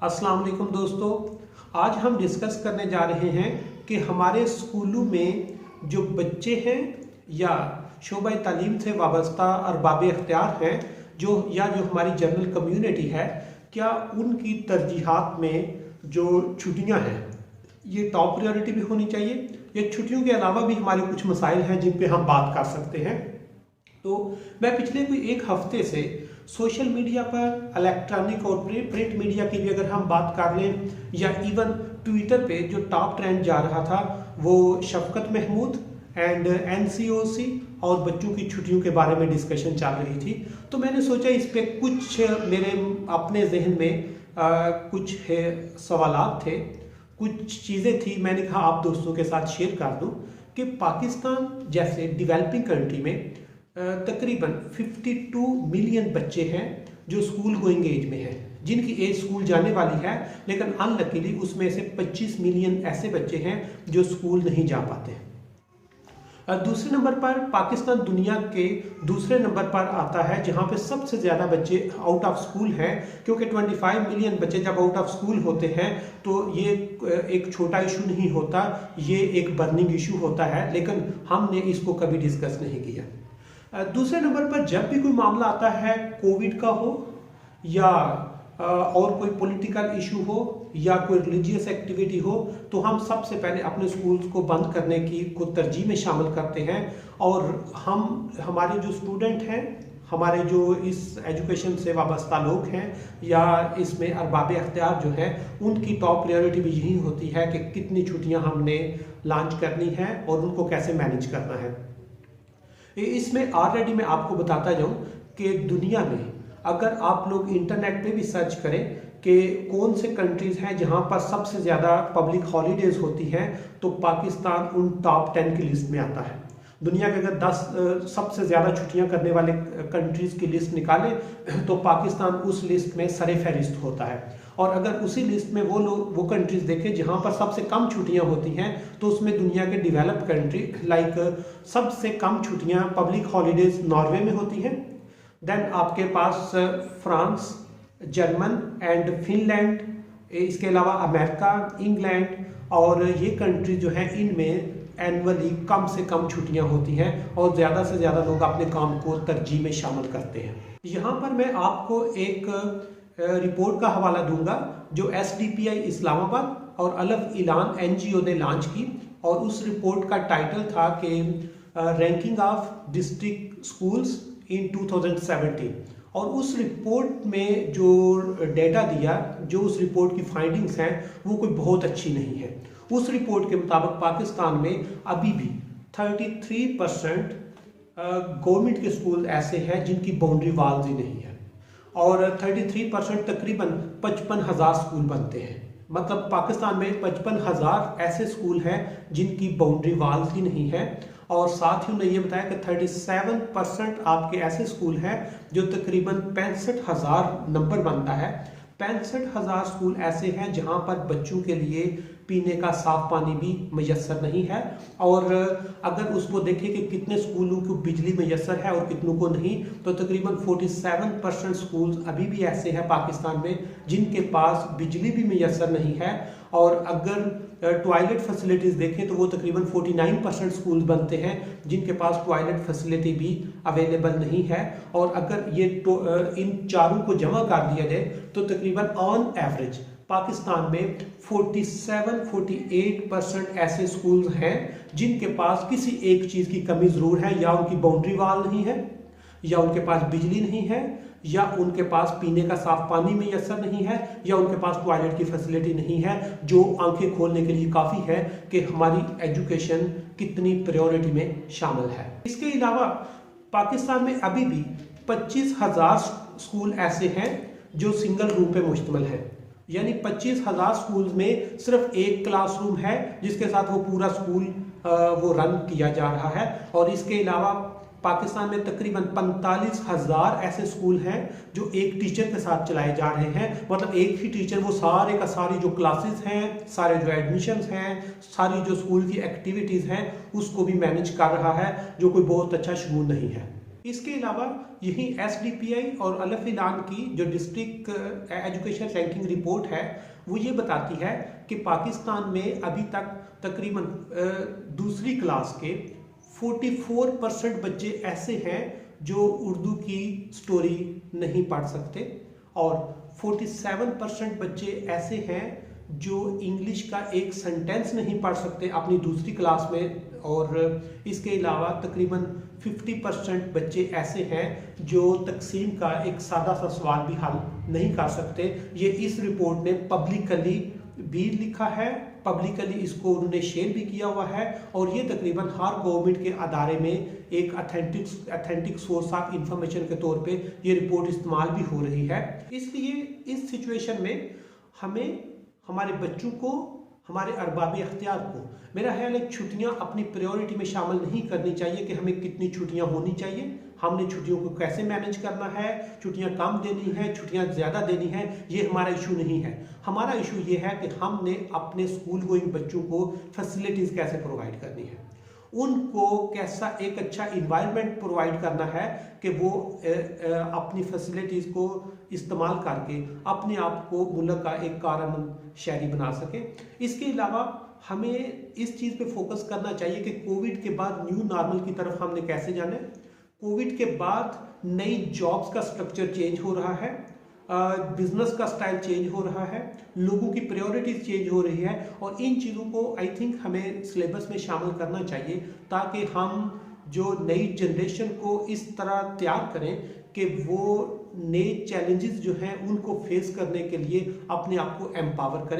अस्सलाम वालेकुम दोस्तों, आज हम डिस्कस करने जा रहे हैं कि हमारे स्कूलों में जो बच्चे हैं या शोबा तालीम से वाबस्ता अरबाब इख्तियार हैं जो हमारी जनरल कम्युनिटी है, क्या उनकी तरजीहात में जो छुट्टियां हैं ये टॉप प्रायोरिटी भी होनी चाहिए या छुट्टियों के अलावा भी हमारे कुछ मसाइल हैं जिन पे हम बात कर सकते हैं। तो मैं पिछले कोई एक हफ्ते से सोशल मीडिया पर इलेक्ट्रॉनिक और प्रिंट मीडिया की भी अगर हम बात कर लें या इवन ट्विटर पे जो टॉप ट्रेंड जा रहा था वो शफकत महमूद एंड एनसीओसी और बच्चों की छुट्टियों के बारे में डिस्कशन चल रही थी। तो मैंने सोचा इस पे कुछ मेरे अपने जहन में कुछ सवालात थे, कुछ चीज़ें थी, मैंने कहा आप दोस्तों के साथ शेयर कर दूं कि पाकिस्तान जैसे डेवलपिंग कंट्री में तकरीबन 52 मिलियन बच्चे हैं जो स्कूल गोइंग एज में हैं, जिनकी एज स्कूल जाने वाली है, लेकिन अनलकीली उसमें से 25 मिलियन ऐसे बच्चे हैं जो स्कूल नहीं जा पाते। दूसरे नंबर पर पाकिस्तान दुनिया के दूसरे नंबर पर आता है जहां पे सबसे ज़्यादा बच्चे आउट ऑफ स्कूल हैं, क्योंकि 25 मिलियन बच्चे जब आउट ऑफ स्कूल होते हैं तो ये एक छोटा इशू नहीं होता, ये एक बर्निंग इशू होता है, लेकिन हमने इसको कभी डिस्कस नहीं किया। दूसरे नंबर पर जब भी कोई मामला आता है कोविड का हो या और कोई पॉलिटिकल इशू हो या कोई रिलीजियस एक्टिविटी हो, तो हम सबसे पहले अपने स्कूल्स को बंद करने की को तरजीह में शामिल करते हैं और हमारे जो स्टूडेंट हैं, हमारे जो इस एजुकेशन से वाबस्ता लोग हैं या इसमें अरबाब इख्तियार जो हैं, उनकी टॉप प्रायोरिटी भी यही होती है कि कितनी छुट्टियां हमने लॉन्च करनी है और उनको कैसे मैनेज करना है। इसमें ऑलरेडी मैं आपको बताता जाऊं कि दुनिया में अगर आप लोग इंटरनेट पे भी सर्च करें कि कौन से कंट्रीज हैं जहां पर सबसे ज़्यादा पब्लिक हॉलीडेज होती हैं, तो पाकिस्तान उन टॉप 10 की लिस्ट में आता है। दुनिया के अगर 10 सबसे ज़्यादा छुट्टियां करने वाले कंट्रीज़ की लिस्ट निकालें तो पाकिस्तान उस लिस्ट में सरे फहरिस्त होता है। और अगर उसी लिस्ट में वो कंट्रीज़ देखें जहां पर सबसे कम छुट्टियां होती हैं, तो उसमें दुनिया के डेवलप कंट्री लाइक सबसे कम छुट्टियां पब्लिक हॉलीडेज नॉर्वे में होती हैं। देन आपके पास फ्रांस, जर्मन एंड फिनलैंड, इसके अलावा अमेरिका, इंग्लैंड, और ये कंट्री जो है इनमें एनुअली कम से कम छुट्टियां होती हैं और ज़्यादा से ज़्यादा लोग अपने काम को तरजीह में शामिल करते हैं। यहाँ पर मैं आपको एक रिपोर्ट का हवाला दूंगा जो SDPI इस्लामाबाद और अलफ इलान NGO ने लॉन्च की, और उस रिपोर्ट का टाइटल था कि ranking of district schools in 2017। और उस रिपोर्ट में जो डेटा दिया, जो उस रिपोर्ट की फाइंडिंग्स हैं, वो कोई बहुत अच्छी नहीं है। उस रिपोर्ट के मुताबिक पाकिस्तान में अभी भी 33% गवर्नमेंट के स्कूल ऐसे हैं जिनकी बाउंड्री वाल्स ही नहीं है, और 33% तकरीबन 55,000 स्कूल बनते हैं। मतलब पाकिस्तान में 55,000 ऐसे स्कूल हैं जिनकी बाउंड्री वाल्स ही नहीं है। और साथ ही उन्होंने ये बताया कि 37% आपके ऐसे स्कूल हैं जो तकरीबन 65,000 नंबर बनता है। 65,000 स्कूल ऐसे हैं जहां पर बच्चों के लिए पीने का साफ पानी भी मैसर नहीं है, और अगर उसको देखें कि कितने स्कूलों को बिजली मैसर है और कितनों को नहीं, तो तकरीबन 47% स्कूल्स अभी भी ऐसे हैं पाकिस्तान में जिनके पास बिजली भी मैसर नहीं है। और अगर टॉयलेट फैसिलिटीज़ देखें तो वो तकरीबन 49% स्कूल्स बनते हैं जिनके पास टॉयलेट फैसिलिटी भी अवेलेबल नहीं है। और अगर ये इन चारों को जमा कर दिया जाए तो तकरीबन ऑन एवरेज पाकिस्तान में 47-48% ऐसे स्कूल्स हैं जिनके पास किसी एक चीज़ की कमी ज़रूर है, या उनकी बाउंड्री वाल नहीं है, या उनके पास बिजली नहीं है, या उनके पास पीने का साफ पानी मैसर नहीं है, या उनके पास टॉयलेट की फैसिलिटी नहीं है, जो आंखें खोलने के लिए काफ़ी है कि हमारी एजुकेशन कितनी प्रायोरिटी में शामिल है। इसके अलावा पाकिस्तान में अभी भी 25,000 स्कूल ऐसे हैं जो सिंगल रूम पे मुश्तमिल हैं, यानी 25,000 स्कूल में सिर्फ एक क्लासरूम है जिसके साथ वो पूरा स्कूल वो रन किया जा रहा है। और इसके अलावा पाकिस्तान में तकरीबन 45,000 ऐसे स्कूल हैं जो एक टीचर के साथ चलाए जा रहे हैं। मतलब एक ही टीचर वो सारे का सारी जो क्लासेस हैं, सारे जो एडमिशन्स हैं, सारी जो स्कूल की एक्टिविटीज़ हैं, उसको भी मैनेज कर रहा है, जो कोई बहुत अच्छा शुरू नहीं है। इसके अलावा यही SDPI और अल इलान की जो डिस्ट्रिक्ट एजुकेशन रैंकिंग रिपोर्ट है वो ये बताती है कि पाकिस्तान में अभी तक तकरीबन दूसरी क्लास के 44% बच्चे ऐसे हैं जो उर्दू की स्टोरी नहीं पढ़ सकते और 47% बच्चे ऐसे हैं जो इंग्लिश का एक सेंटेंस नहीं पढ़ सकते अपनी दूसरी क्लास में और इसके अलावा तकरीबन 50% बच्चे ऐसे हैं जो तकसीम का एक सादा सा सवाल भी हल नहीं कर सकते। ये इस रिपोर्ट ने पब्लिकली भी लिखा है, पब्लिकली इसको उन्होंने शेयर भी किया हुआ है और ये तकरीबन हर गवर्नमेंट के अदारे में एक अथेंटिक सोर्स ऑफ इंफॉर्मेशन के तौर पे ये रिपोर्ट इस्तेमाल भी हो रही है। इसलिए इस सिचुएशन में हमें हमारे बच्चों को, हमारे अरबाब अख्तियार को, मेरा ख्याल है छुट्टियां अपनी प्रायोरिटी में शामिल नहीं करनी चाहिए कि हमें कितनी छुट्टियां होनी चाहिए, हमने छुट्टियों को कैसे मैनेज करना है, छुट्टियां कम देनी है, छुट्टियां ज़्यादा देनी है, ये हमारा इशू नहीं है। हमारा इशू ये है कि हमने अपने स्कूल गोइंग बच्चों को फैसिलिटीज़ कैसे प्रोवाइड करनी है, उनको कैसा एक अच्छा इन्वायरमेंट प्रोवाइड करना है कि वो अपनी फैसिलिटीज़ को इस्तेमाल करके अपने आप को मुल्क का एक कारमंद शहरी बना सके। इसके अलावा हमें इस चीज़ पे फोकस करना चाहिए कि कोविड के बाद न्यू नॉर्मल की तरफ हमने कैसे जाना है। कोविड के बाद नई जॉब्स का स्ट्रक्चर चेंज हो रहा है, बिजनेस का स्टाइल चेंज हो रहा है, लोगों की प्रायोरिटीज चेंज हो रही है और इन चीज़ों को आई थिंक हमें सिलेबस में शामिल करना चाहिए ताकि हम जो नई जनरेशन को इस तरह तैयार करें कि वो नए चैलेंजेस जो हैं उनको फेस करने के लिए अपने आप को एम्पावर करें।